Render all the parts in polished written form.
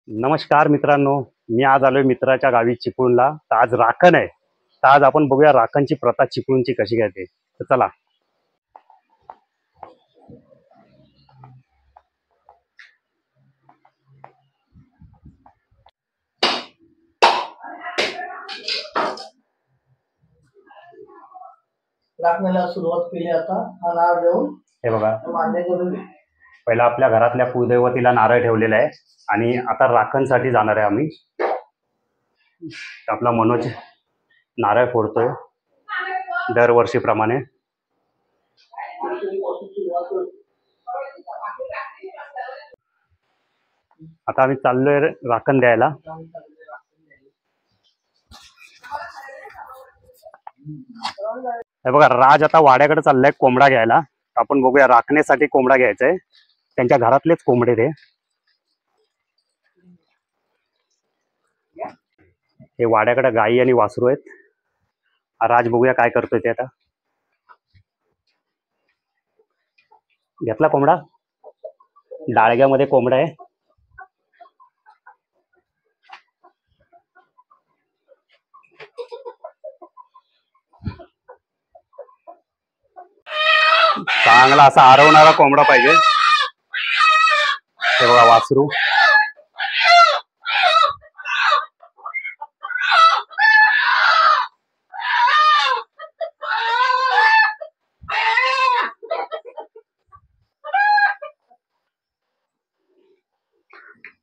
नमस्कार मित्रांनो. मी आज आलोय मित्राच्या गावी चिपळूणला. तर आज राखण आहे. तर आज आपण बघूया राखणची प्रथा चिपळूणची कशी काय ते. तर चला. राखण्याला सुरुवात केली. आता हा नारळ देऊन हे बघा, मान्य करून पहिला आपल्या घरातल्या कुलदैवतीला नारळ ठेवलेला आहे आणि आता राखणसाठी जाणार आहे आम्ही. तर आपला मनोज नारळ फोडतोय दरवर्षीप्रमाणे. आता आम्ही चाललोय राखण द्यायला. हे बघा, राज आता वाड्याकडे चाललाय कोंबडा घ्यायला. आपण बघूया, राखण्यासाठी कोंबडा घ्यायचा आहे. त्यांच्या घरातलेच कोंबडे ते. हे वाड्याकडे गाई आणि वासरू आहेत. राज बघूया काय करतोय ते. आता घेतला कोंबडा. डाळग्यामध्ये कोंबडा आहे. चांगला असा आरवणारा कोंबडा पाहिजे. हे बघा वासरू.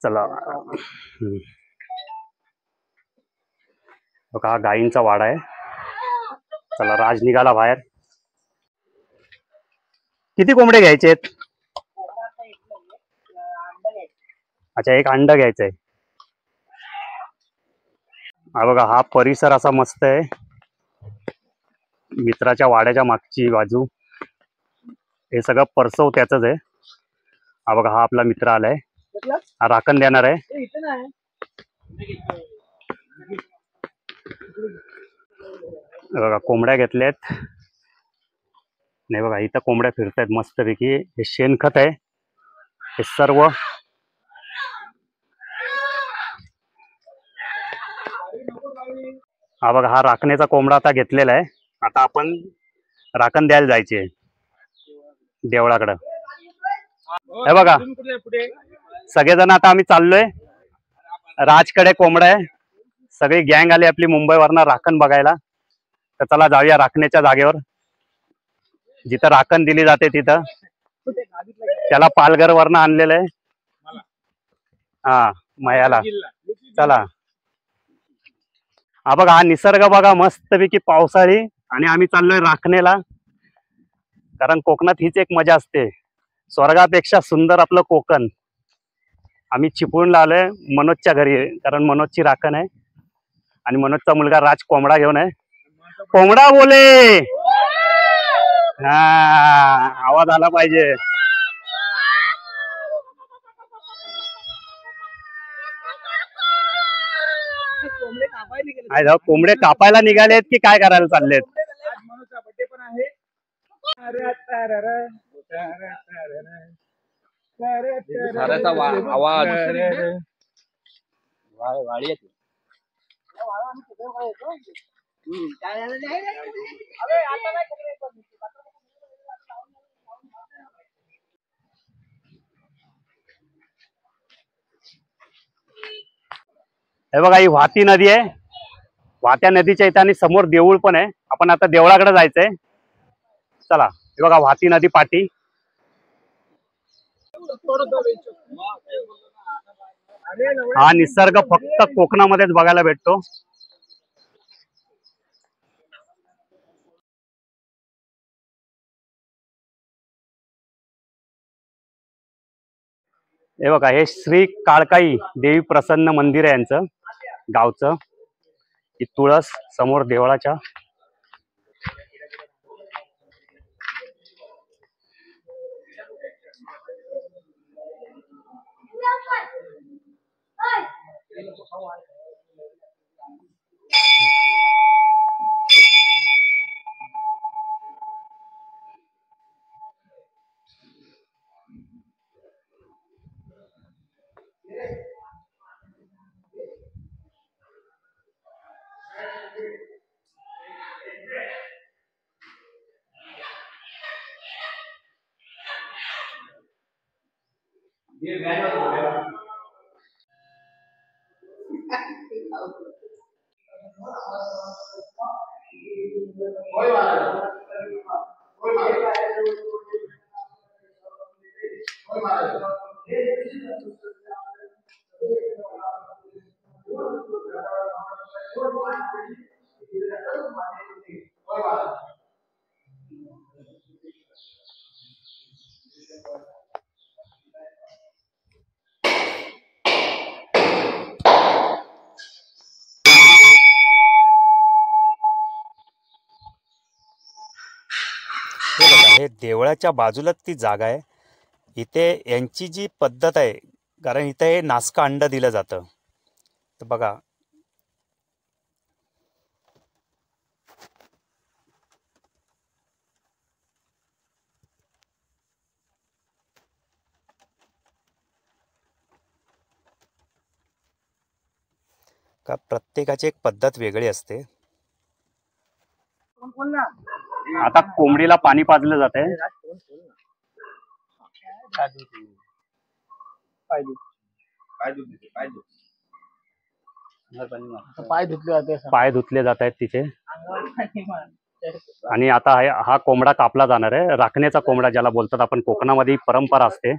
चला. बघा, हा गाईंचा वाडा आहे. चला, राज निघाला बाहेर. किती कोंबडे घ्यायचे आहेत? अच्छा, एक अंड घ्यायचंय. हा बघा, हा परिसर असा मस्त आहे. मित्राच्या वाड्याच्या मागची बाजू हे सगळं परसव त्याच आहे. हा बघा, हा आपला मित्र आलाय. हा राखण देणार आहे. बघा, कोंबड्या घेतल्यात. नाही बघा, इथं कोंबड्या फिरतायत मस्तपैकी. हे शेणखत आहे हे सर्व. हा बघा, हा राखण्याचा कोंबडा आता घेतलेला आहे. आता आपण राखण द्यायला जायचे देवळाकडं. हे बघा, सगळेजण आता आम्ही चाललोय. राजकडे कोंबडा आहे. सगळी गँग आली आपली मुंबईवरनं राखण बघायला. तर चला जाऊया राखण्याच्या जागेवर, जिथं राखण दिली जाते तिथं. त्याला पालघर वरनं आणलेलं आहे. हा, मयाला. चला. हा बघा, हा निसर्ग बघा मस्तपैकी पावसाळी. आणि आम्ही चाललोय राखणेला, कारण कोकणात हीच एक मजा असते. स्वर्गापेक्षा सुंदर आपलं कोकण. आम्ही चिपळूणला आलोय मनोजच्या घरी, कारण मनोजची राखण आहे. आणि मनोजचा मुलगा राज कोंबडा घेऊन आहे. कोंबडा बोले. हा, आवाज आला पाहिजे. कोंबडे कापायला निघालेत की काय करायला चाललेत? बर्थडे पण आहे. आवाज वाडी येते. हे बघा, ही वाहती नदी आहे. वाहत्या नदीच्या इथं आणि समोर देऊळ पण आहे. आपण आता देवळाकडे जायचंय. चला. हे बघा, वाहती नदी पाटी. हा निसर्ग फक्त कोकणामध्येच बघायला भेटतो. हे बघा, हे श्री काळकाई देवी प्रसन्न मंदिर आहे यांचं गावचं. ही तुळस समोर देवळाच्या. हे बघा, हे देवळाच्या बाजूलाच ती जागा आहे. इथे यांची जी पद्धत आहे, कारण इथे हे नासका अंड दिलं जातं. तर बघा, का प्रत्येकाची एक पद्धत वेगळी असते. आता कोंबडीला पाणी पाजलं जात आहे. पाय धुतले जाते. पाय धुतले जात आहेत तिचे. आणि आता हा कोंबडा कापला जाणार आहे. राखण्याचा कोंबडा ज्याला बोलतात आपण, कोकणामध्ये परंपरा असते.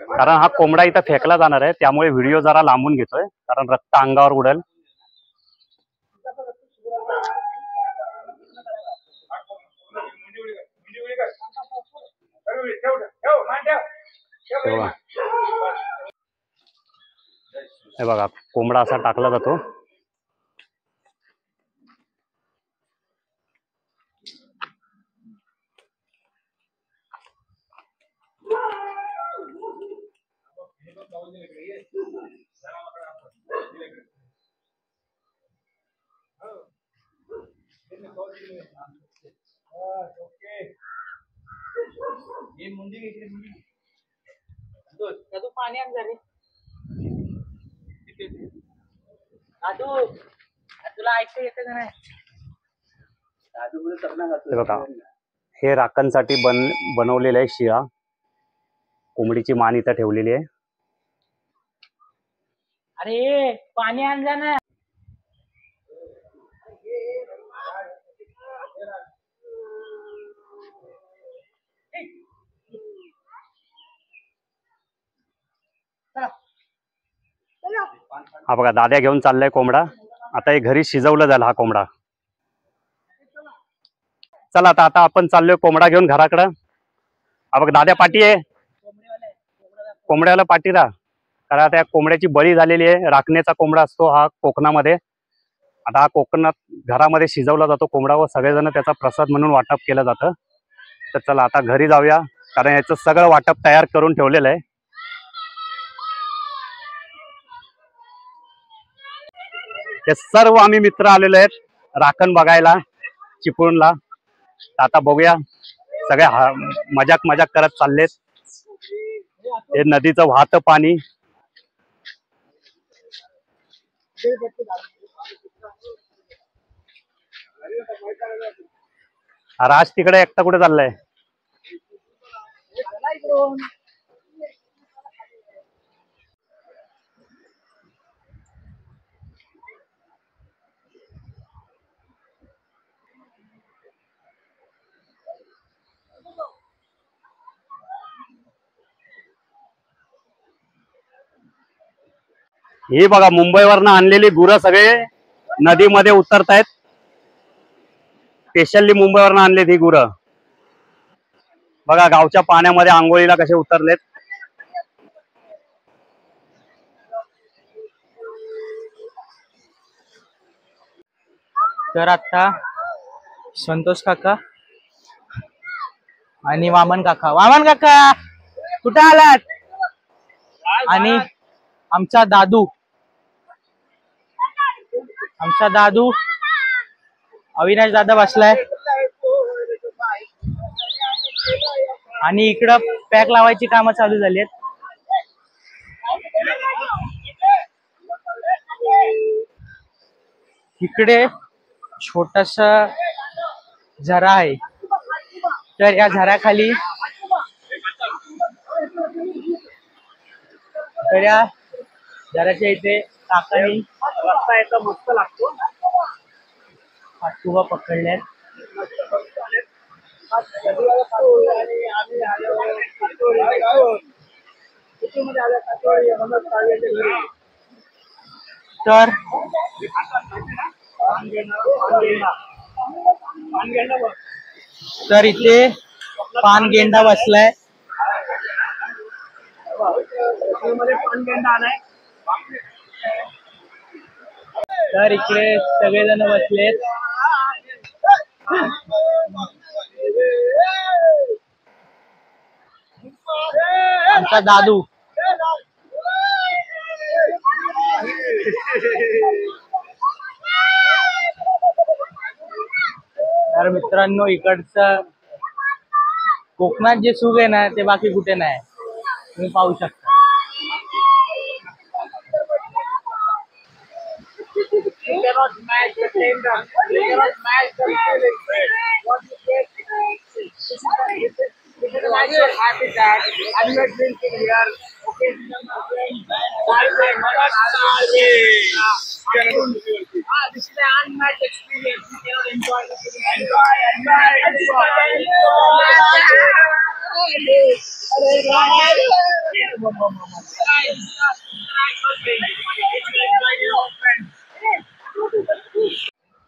कारण हा कोंबडा इथं फेकला जाणार आहे, त्यामुळे व्हिडिओ जरा लांबून घेतोय, कारण रक्त अंगावर उडेल. हे बघा, कोंबडा असा टाकला जातो. पाणी तुला ऐकू येतं का नाही? हे बघा, हे राखणसाठी बनवलेलं आहे शिळा. कोंबडीची मान इथं ठेवलेली आहे. अरे पाणी आणजा ना. हा बघा, दाद्या घेऊन चाललाय कोंबडा. आता हे घरी शिजवलं जाईल हा कोंबडा. चला आता आपण चाललोय कोंबडा घेऊन घराकडं. हा बघ, दाद्या पाठी आहे. कोंबड्याला पाठी राहा, कारण आता या कोंबड्याची बळी झालेली आहे. राखण्याचा कोंबडा असतो हा कोकणामध्ये. आता हा कोकणात घरामध्ये शिजवला जातो कोंबडा, व सगळेजण त्याचा प्रसाद म्हणून वाटप केलं जातं. तर चला आता घरी जाऊया, कारण याचं सगळं वाटप तयार करून ठेवलेलं आहे. हे सर्व आम्ही मित्र आलेलो आहेत राखण बघायला चिपळूणला. आता बघूया, सगळे मजाक करत चाललेत. हे नदीचं वाहतं पाणी. राज तिकडे एकटा कुठे चाललाय? ही बघा, मुंबईवरनं आणलेली गुरं सगळे नदीमध्ये उतरतायत. स्पेशली मुंबईवरनं आणलेत ही गुरं. बघा, गावच्या पाण्यामध्ये आंघोळीला कसे उतरलेत. तर आता संतोष काका आणि वामन काका कुठे आलात? आणि आमचा दादू अविनाश दादा बसलाय आणि इकडं पॅक लावायची कामं चालू झाली आहेत. इकडे छोटासा झरा आहे, तर या झऱ्याखाली झऱ्याच्या इथे काकांनी रस्ता याचा मस्त लागतो पाठुबा पकडल्यात. तर इथे पानगेंडा बसलाय. तर इकडे सगळेजण बसलेत. आमचा दादू तर मित्रांनो, इकडचं कोकणात जे सुख आहे ना ते बाकी कुठे नाही, तुम्ही पाहू शकता.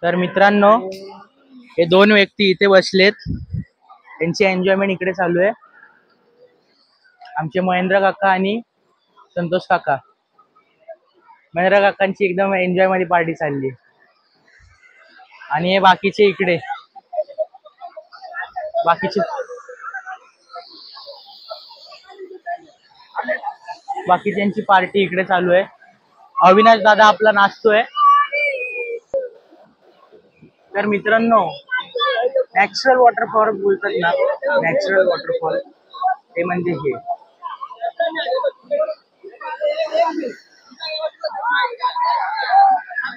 तर मित्रांनो, हे दोन व्यक्ती इथे बसलेत, त्यांची एन्जॉयमेंट इकडे चालू आहे. आमचे महेंद्र काका आणि संतोष काका. महेंद्र काकांची एकदम एन्जॉय मध्ये पार्टी चालली आणि हे बाकीचे इकडे बाकीच्यांची पार्टी इकडे चालू आहे. अविनाश दादा आपला नाचतोय. तर मित्रांनो, नॅचरल वॉटरफॉल बोलतात ना, नॅचरल वॉटरफॉल ते म्हणजे हे.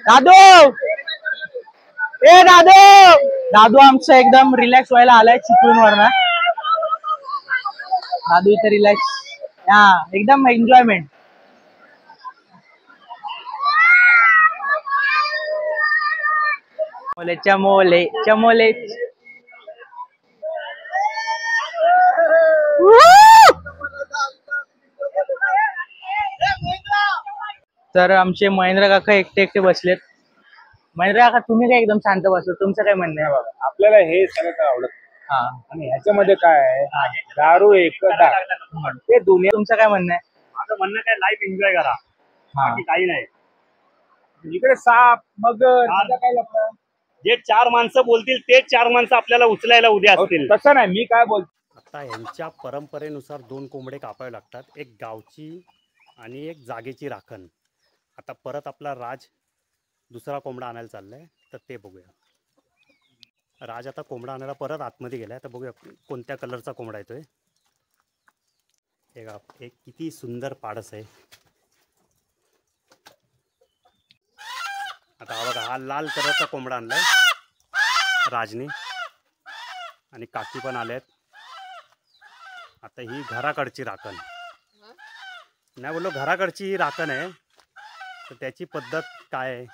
दादू, ए दादू, दादू आमचं एकदम रिलॅक्स व्हायला आलाय चिपळूणवर ना. दादू इथे रिलॅक्स, हा एकदम एन्जॉयमेंट. चमोले चमोले. तर आमचे महेंद्र काका एकटे एकटे बसलेत. महेंद्र काका, तुम्ही काय एकदम शांत बसलो, तुमचं काय म्हणणं आहे? बघा, आपल्याला हे सगळं आवडत हा, आणि ह्याच्यामध्ये काय आहे, दारू एक ते दुनिया. तुमचं काय म्हणणं आहे? माझं म्हणणं काय, लाईफ एन्जॉय करा, बाकी काही नाही. इकडे साप मगर काय लफडं? जे चार माणसं बोलतील तेच चार माणसं आपल्याला उचलायला उद्या असतील. तसं नाही, मी काय बोलतो, आता यांच्या परंपरेनुसार दोन कोंबडे कापावे लागतात, एक गावची आणि एक जागेची राखण. आता परत आपला राज दुसरा कोंबडा आणायला चाललाय, तर ते बघूया. राज आता कोंबडा आणायला परत आतमध्ये गेलाय, तर बघूया कोणत्या कलरचा कोंबडा येतोय. एक किती सुंदर पाडस आहे. आता हा बघा, हा लाल कलरचा कोंबडा आणलाय राजनी, आणि काकी पण आल्यात. आता ही घराकडची राखण नाही, बोललो घराकडची ही राखण आहे, तर त्याची पद्धत काय आहे.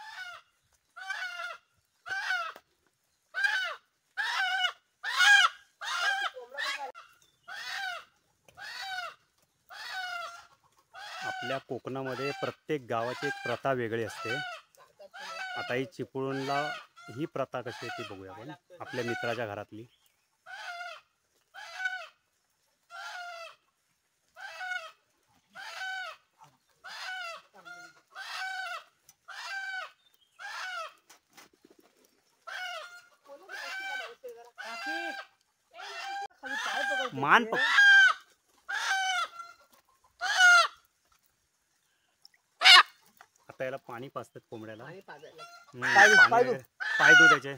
आपल्या कोकणामध्ये प्रत्येक गावाची एक प्रथा वेगळी असते. आता ही चिपळूणला ही प्रथा कशी आहे ती बघूया आपण आपल्या मित्राच्या घरातली. मान आता याला पाणी पाजतात कोंबड्याला, पाय दू त्याचे.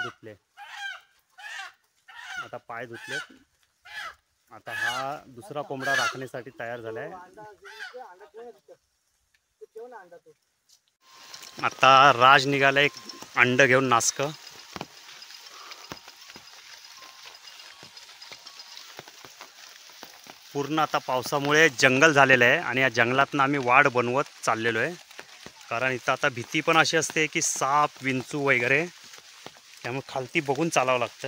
धुतले. आता पाय धुतले. आता हा दुसरा कोंबडा राखण्यासाठी तयार झालाय. आता राज निघाला एक अंड घेऊन नासक. पूर्ण आता पावसामुळे जंगल झालेलं आहे आणि या जंगलातनं आम्ही वाड बनवत चाललेलो आहे. कारण इथं आता भीती पण अशी असते की साप विंचू वगैरे, त्यामुळे खालती बघून चालावं लागतं.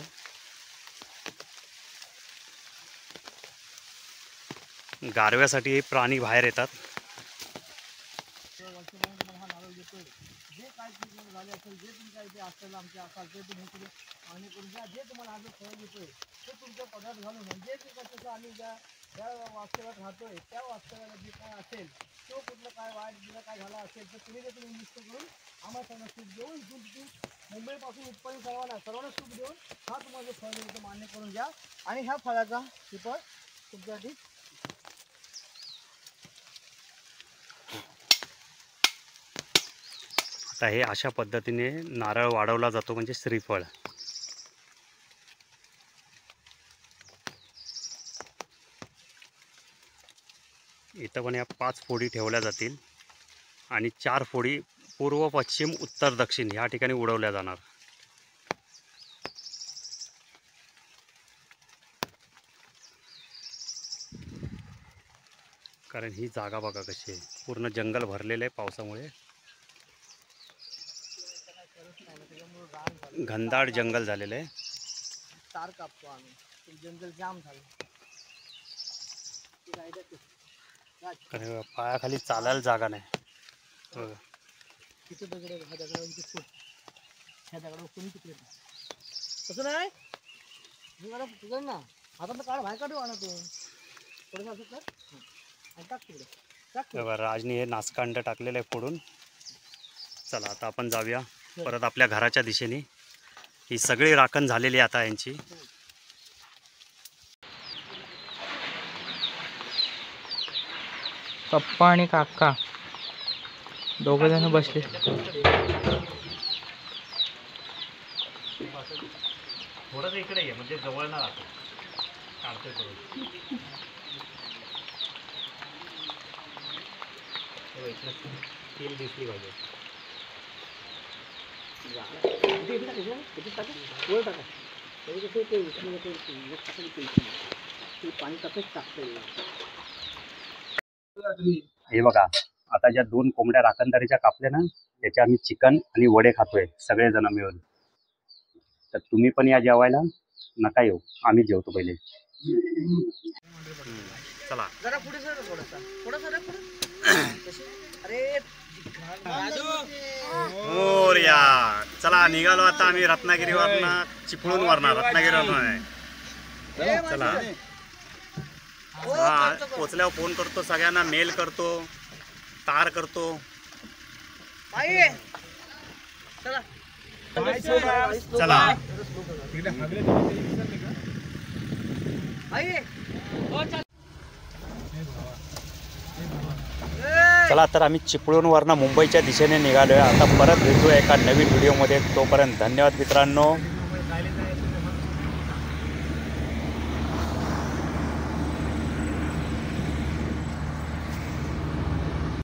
गारव्यासाठी हे प्राणी बाहेर येतात. राहतोय त्या वास्तवाला जे काय असेल तो कुठलं काय वाईट दिलं काय झाला असेल तर तुम्ही ते तुम्ही निश्चित करून आम्हाला सर्व सुख देऊन इथून तिथून मुंबईपासून इथपर्यंत सर्वांना सुख देऊन हा तुम्हाला फळ मिळतो मान्य करून घ्या आणि ह्या फळाचा पेपर तुमच्यासाठी आता हे अशा पद्धतीने नारळ वाढवला जातो म्हणजे श्रीफळ. इथं पण या 5 फोडी ठेवल्या जातील आणि 4 फोडी पूर्व पश्चिम उत्तर दक्षिण ह्या ठिकाणी उडवल्या जाणार. कारण ही जागा बघा कशी आहे, पूर्ण जंगल भरलेलं आहे पावसामुळे. घनदाट जंगल झालेलं आहे. तार कापतो आम्ही, जंगल जाम झालं. पायाखाली चालायला जागा नाही. तिथे दगड ह्या दगडावरची फूट ह्या दगडावर कोणी तिकडे तसं नाही तुझं ना आता तर काढ बाहेर काढू आणतो थोडंसं असं कर आणि टाक तिकडे टाक. राजनी हे नासकांड टाकलेलं आहे फोडून. चला आता आपण जाऊया परत आपल्या घराच्या दिशेने. ही सगळी राखण झालेली आता यांची. पप्पा आणि काका दोघ जण बसले. थोडंसं इकडे ये म्हणजे जवळ ना राहतो. काढतोय करून तेल दिसली पाहिजे. हे बघा आता ज्या 2 कोंबड्या राखणदारीच्या कापल्या ना त्याचे आम्ही चिकन आणि वडे खातोय सगळेजण मिळून. तर तुम्ही पण या जेवायला. नका येऊ, आम्ही जेवतो पहिले. चला जरा पुढे सर थोडंसं अरे मोरया. चला निघालो आता आम्ही रत्नागिरीवरनं, चिपळूण वरनं, रत्नागिरीवरनं. चला हा पोचल्यावर फोन करतो सगळ्यांना, मेल करतो, तार करतो. चला चला तर आम्ही चिपळूणवरनं मुंबईच्या दिशेने निघालोय. आता परत भेटूया एका नवीन व्हिडिओमध्ये. तोपर्यंत धन्यवाद मित्रांनो.